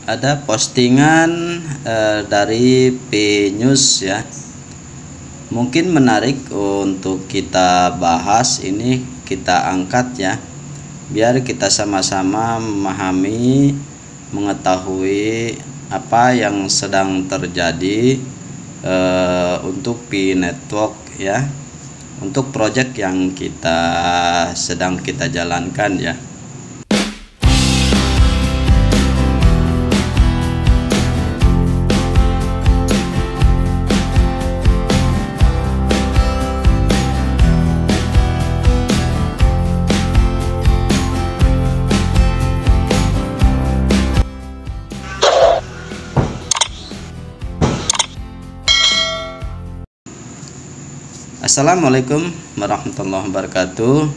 ada postingan dari P-News ya. Mungkin menarik untuk kita bahas, ini kita angkat ya, biar kita sama-sama memahami, mengetahui apa yang sedang terjadi untuk P-Network ya, untuk project yang sedang kita jalankan ya. Assalamualaikum warahmatullahi wabarakatuh.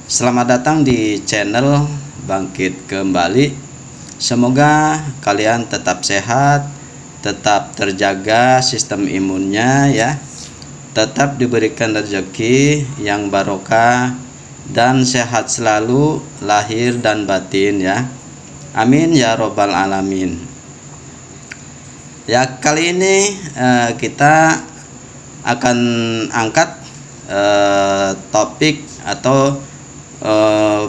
Selamat datang di channel Bangkit Kembali. Semoga kalian tetap sehat, tetap terjaga sistem imunnya ya, tetap diberikan rezeki yang barokah dan sehat selalu lahir dan batin ya. Amin ya robbal alamin. Ya, kali ini kita akan angkat topik atau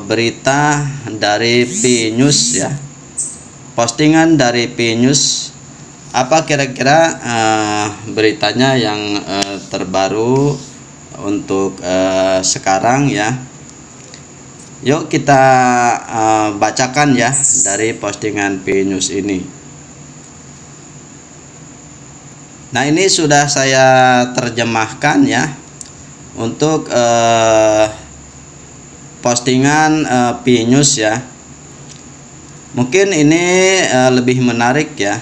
berita dari P-News ya, postingan dari P-News. Apa kira-kira beritanya yang terbaru untuk sekarang ya? Yuk kita bacakan ya dari postingan P-News ini. Nah, ini sudah saya terjemahkan ya untuk postingan P-News ya. Mungkin ini lebih menarik ya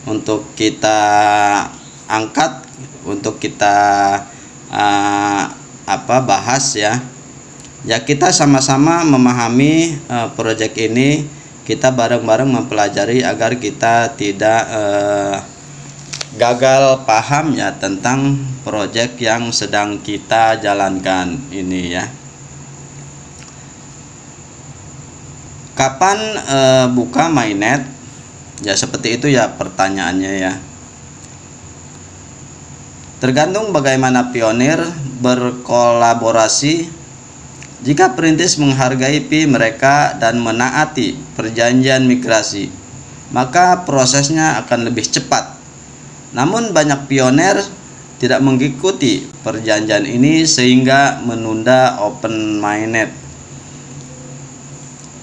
untuk kita angkat, untuk kita bahas ya. Ya, kita sama-sama memahami proyek ini, kita bareng-bareng mempelajari agar kita tidak gagal paham ya tentang proyek yang sedang kita jalankan ini ya. Kapan buka mainnet? Ya seperti itu ya pertanyaannya ya. Tergantung bagaimana pionir berkolaborasi. Jika perintis menghargai fee mereka dan menaati perjanjian migrasi, maka prosesnya akan lebih cepat. Namun banyak pioner tidak mengikuti perjanjian ini sehingga menunda open mainnet.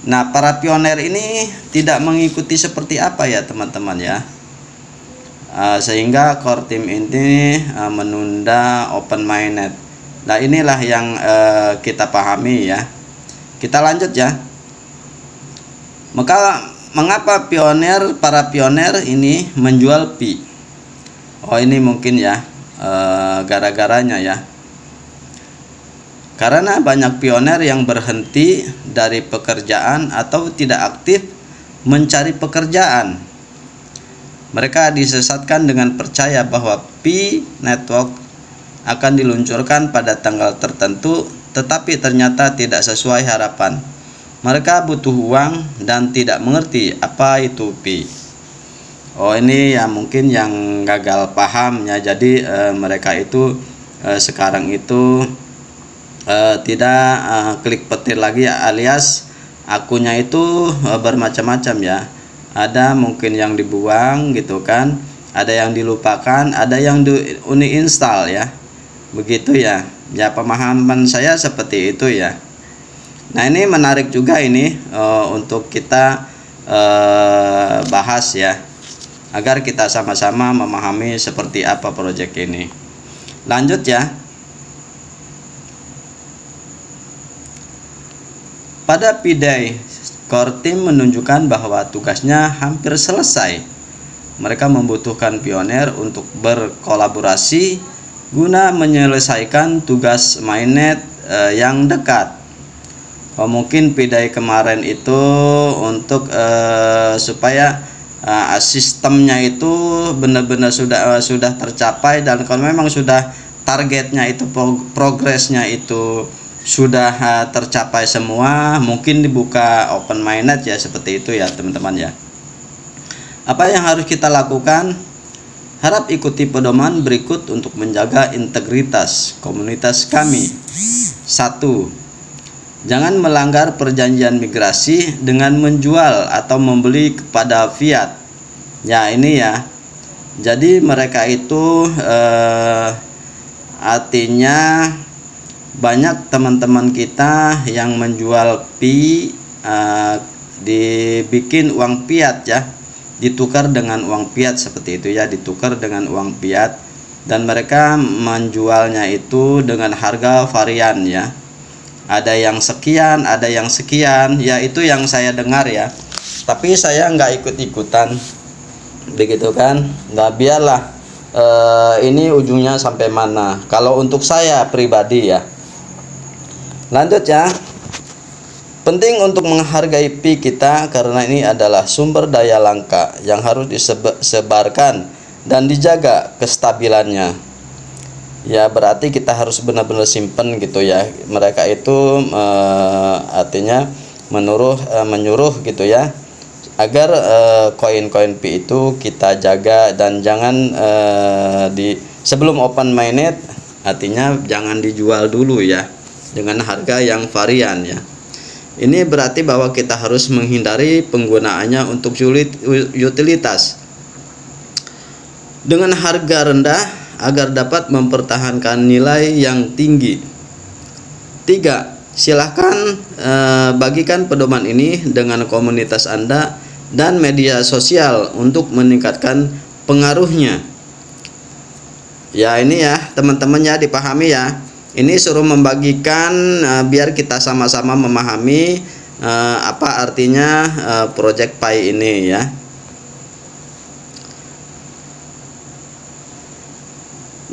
Nah, para pioner ini tidak mengikuti seperti apa ya teman-teman ya, sehingga core team ini menunda open mainnet. Nah, inilah yang kita pahami ya. Kita lanjut ya. Mengapa para pioner ini menjual Pi? Oh, ini mungkin ya gara-garanya ya. Karena banyak pioner yang berhenti dari pekerjaan atau tidak aktif mencari pekerjaan. Mereka disesatkan dengan percaya bahwa P-Network akan diluncurkan pada tanggal tertentu, tetapi ternyata tidak sesuai harapan. Mereka butuh uang dan tidak mengerti apa itu Pi. Oh, ini ya mungkin yang gagal paham ya. Jadi mereka itu sekarang itu tidak klik petir lagi ya, alias akunnya itu bermacam-macam ya. Ada mungkin yang dibuang gitu kan, ada yang dilupakan, ada yang uninstall ya. Begitu ya. Ya, pemahaman saya seperti itu ya. Nah, ini menarik juga ini untuk kita bahas ya, agar kita sama-sama memahami seperti apa proyek ini. Lanjut ya. Pada P-Day, core team menunjukkan bahwa tugasnya hampir selesai. Mereka membutuhkan pioner untuk berkolaborasi guna menyelesaikan tugas mainnet yang dekat. Mungkin P-Day kemarin itu untuk supaya sistemnya itu benar-benar sudah tercapai, dan kalau memang sudah targetnya itu, progresnya itu sudah tercapai semua, mungkin dibuka open mainnet ya, seperti itu ya teman-teman ya. Apa yang harus kita lakukan? Harap ikuti pedoman berikut untuk menjaga integritas komunitas kami. 1. Jangan melanggar perjanjian migrasi dengan menjual atau membeli kepada fiat. Ya, ini ya. Jadi mereka itu artinya banyak teman-teman kita yang menjual pi dibikin uang fiat ya, ditukar dengan uang fiat seperti itu ya, ditukar dengan uang fiat, dan mereka menjualnya itu dengan harga varian ya, ada yang sekian, ada yang sekian ya, itu yang saya dengar ya, tapi saya nggak ikut-ikutan begitu kan. Nah, biarlah ini ujungnya sampai mana. Kalau untuk saya pribadi ya, lanjut ya. Penting untuk menghargai pi kita karena ini adalah sumber daya langka yang harus disebarkan dan dijaga kestabilannya. Ya, berarti kita harus benar-benar simpen gitu ya. Mereka itu artinya menyuruh gitu ya, agar koin-koin pi itu kita jaga dan jangan sebelum open mainnet, artinya jangan dijual dulu ya dengan harga yang varian ya. Ini berarti bahwa kita harus menghindari penggunaannya untuk utilitas dengan harga rendah agar dapat mempertahankan nilai yang tinggi. 3. Silahkan bagikan pedoman ini dengan komunitas Anda dan media sosial untuk meningkatkan pengaruhnya. Ya, ini ya teman-teman ya, dipahami ya. Ini suruh membagikan biar kita sama-sama memahami apa artinya Project Pi ini ya.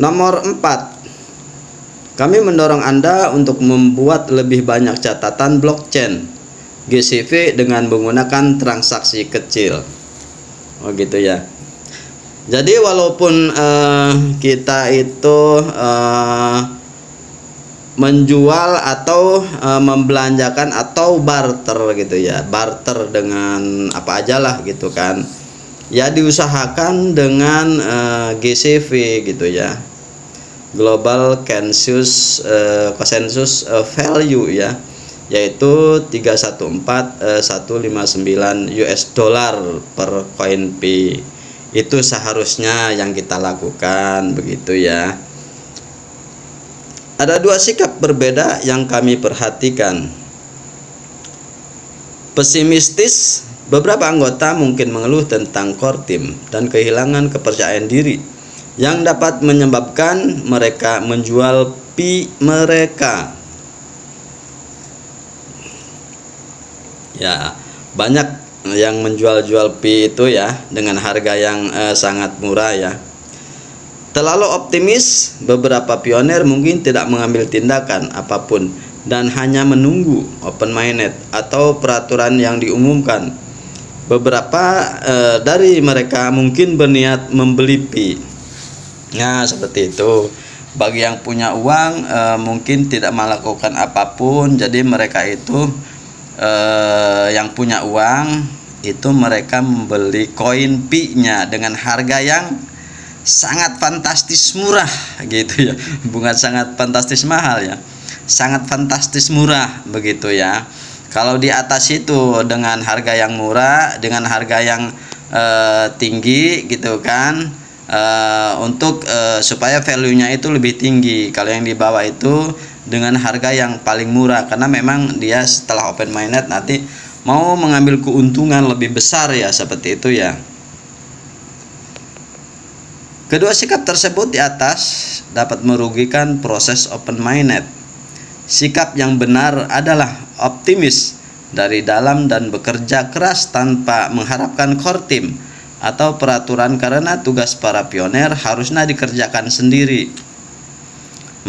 Nomor 4. Kami mendorong Anda untuk membuat lebih banyak catatan blockchain GCV dengan menggunakan transaksi kecil. Oh gitu ya. Jadi walaupun kita itu menjual atau membelanjakan atau barter gitu ya, barter dengan apa aja lah gitu kan ya, diusahakan dengan GCV gitu ya, Global Consensus Value ya, yaitu 314.159 US dollar per koin pi. Itu seharusnya yang kita lakukan begitu ya. Ada dua sikap berbeda yang kami perhatikan. Pesimistis, beberapa anggota mungkin mengeluh tentang core team dan kehilangan kepercayaan diri yang dapat menyebabkan mereka menjual pi mereka. Ya, banyak yang menjual-jual pi itu ya dengan harga yang sangat murah ya. Terlalu optimis, beberapa pioner mungkin tidak mengambil tindakan apapun dan hanya menunggu open mainnet atau peraturan yang diumumkan. Beberapa dari mereka mungkin berniat membeli pi. Nah, seperti itu. Bagi yang punya uang mungkin tidak melakukan apapun. Jadi mereka itu yang punya uang itu mereka membeli koin pi-nya dengan harga yang sangat fantastis murah gitu ya, bukan sangat fantastis mahal ya, sangat fantastis murah begitu ya. Kalau di atas itu dengan harga yang murah, dengan harga yang tinggi gitu kan, untuk supaya value-nya itu lebih tinggi. Kalau yang di bawah itu dengan harga yang paling murah, karena memang dia setelah open mainnet nanti mau mengambil keuntungan lebih besar ya, seperti itu ya. Kedua sikap tersebut di atas dapat merugikan proses open mainnet. Sikap yang benar adalah optimis dari dalam dan bekerja keras tanpa mengharapkan core team atau peraturan, karena tugas para pioner harusnya dikerjakan sendiri.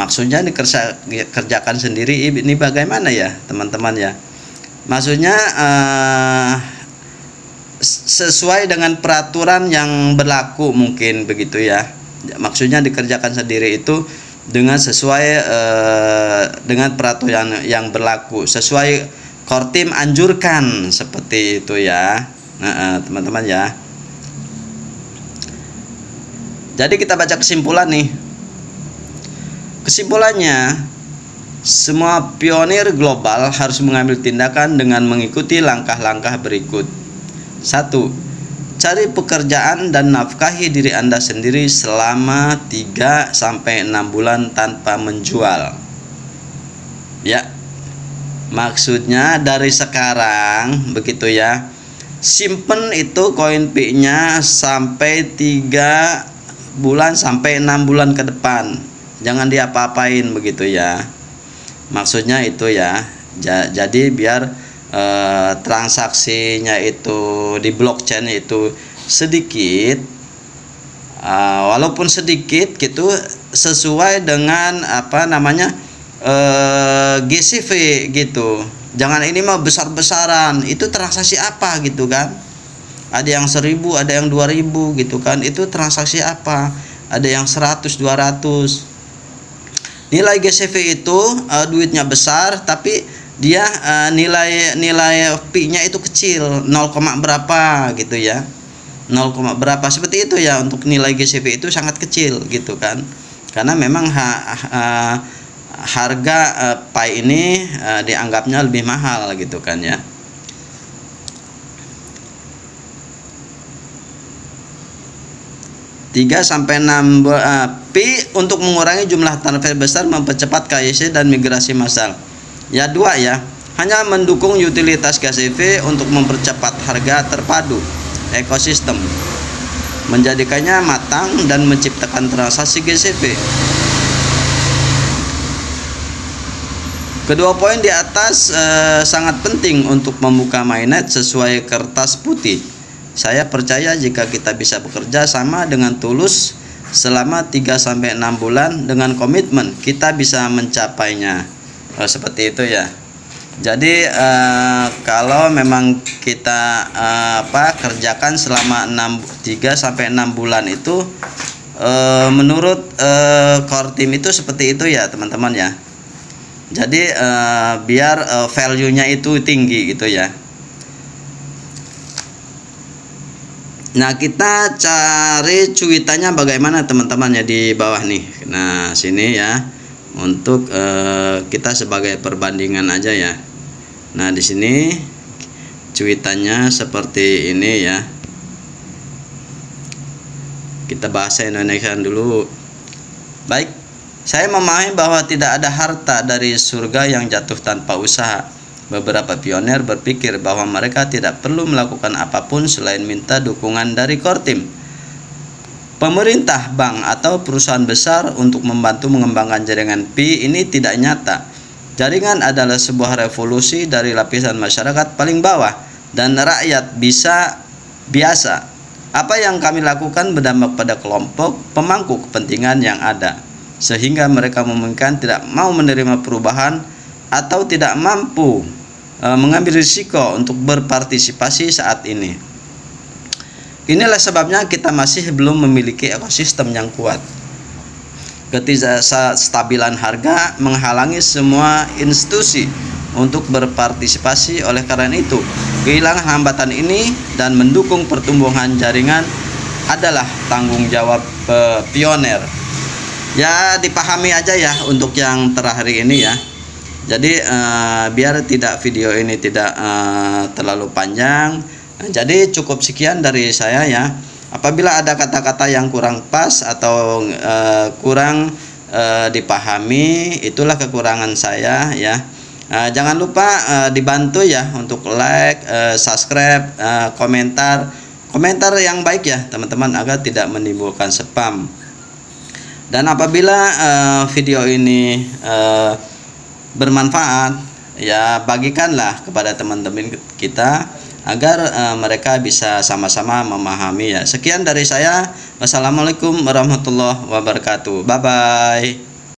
Maksudnya dikerjakan sendiri ini bagaimana ya teman-teman ya? Maksudnya sesuai dengan peraturan yang berlaku mungkin begitu ya. Maksudnya dikerjakan sendiri itu dengan sesuai dengan peraturan yang berlaku, sesuai core team anjurkan, seperti itu ya. Nah, teman-teman ya. Jadi kita baca kesimpulan nih. Kesimpulannya, semua pionir global harus mengambil tindakan dengan mengikuti langkah-langkah berikut. 1. Cari pekerjaan dan nafkahi diri Anda sendiri selama 3-6 bulan tanpa menjual. Ya, maksudnya dari sekarang begitu ya. Simpen itu koin Pi-nya sampai 3 bulan sampai 6 bulan ke depan. Jangan diapa-apain begitu ya. Maksudnya itu ya. Jadi biar transaksinya itu di blockchain itu sedikit, walaupun sedikit gitu, sesuai dengan apa namanya GCV gitu. Jangan ini mah besar-besaran. Itu transaksi apa gitu kan? Ada yang 1000, ada yang 2000 gitu kan. Itu transaksi apa? Ada yang 100, 200. Nilai GCV itu duitnya besar, tapi dia nilai Pi-nya itu kecil, 0, berapa gitu ya. 0, berapa seperti itu ya. Untuk nilai GCV itu sangat kecil gitu kan. Karena memang harga Pi ini dianggapnya lebih mahal gitu kan ya. Tiga sampai 6 Pi untuk mengurangi jumlah transfer besar, mempercepat KYC dan migrasi massal. Ya, 2 ya. Hanya mendukung utilitas GCV untuk mempercepat harga terpadu ekosistem, menjadikannya matang dan menciptakan transaksi GCV. Kedua poin di atas sangat penting untuk membuka mainnet sesuai kertas putih. Saya percaya jika kita bisa bekerja sama dengan tulus selama 3-6 bulan dengan komitmen, kita bisa mencapainya. Seperti itu ya. Jadi kalau memang kita kerjakan selama 3-6 bulan itu, menurut core team itu seperti itu ya teman-teman ya. Jadi biar value-nya itu tinggi gitu ya. Nah, kita cari cuitannya bagaimana teman-teman ya di bawah nih. Nah, sini ya. Untuk kita sebagai perbandingan aja ya. Nah, di sini cuitannya seperti ini ya. Kita bahasa Indonesia dulu. Baik, saya memahami bahwa tidak ada harta dari surga yang jatuh tanpa usaha. Beberapa pionir berpikir bahwa mereka tidak perlu melakukan apapun selain minta dukungan dari core team, pemerintah, bank, atau perusahaan besar untuk membantu mengembangkan jaringan Pi ini tidak nyata. Jaringan adalah sebuah revolusi dari lapisan masyarakat paling bawah dan rakyat biasa. Apa yang kami lakukan berdampak pada kelompok pemangku kepentingan yang ada, sehingga mereka memungkinkan tidak mau menerima perubahan atau tidak mampu mengambil risiko untuk berpartisipasi saat ini. Inilah sebabnya kita masih belum memiliki ekosistem yang kuat. Ketidakstabilan harga menghalangi semua institusi untuk berpartisipasi. Oleh karena itu, kehilangan hambatan ini dan mendukung pertumbuhan jaringan adalah tanggung jawab pionir. Ya, dipahami aja ya untuk yang terakhir ini ya. Jadi biar video ini tidak terlalu panjang, jadi cukup sekian dari saya ya. Apabila ada kata-kata yang kurang pas atau kurang dipahami, itulah kekurangan saya ya. Jangan lupa dibantu ya untuk like, subscribe, komentar yang baik ya teman-teman, agar tidak menimbulkan spam. Dan apabila video ini bermanfaat ya, bagikanlah kepada teman-teman kita agar mereka bisa sama-sama memahami ya. Sekian dari saya. Wassalamualaikum warahmatullahi wabarakatuh. Bye bye.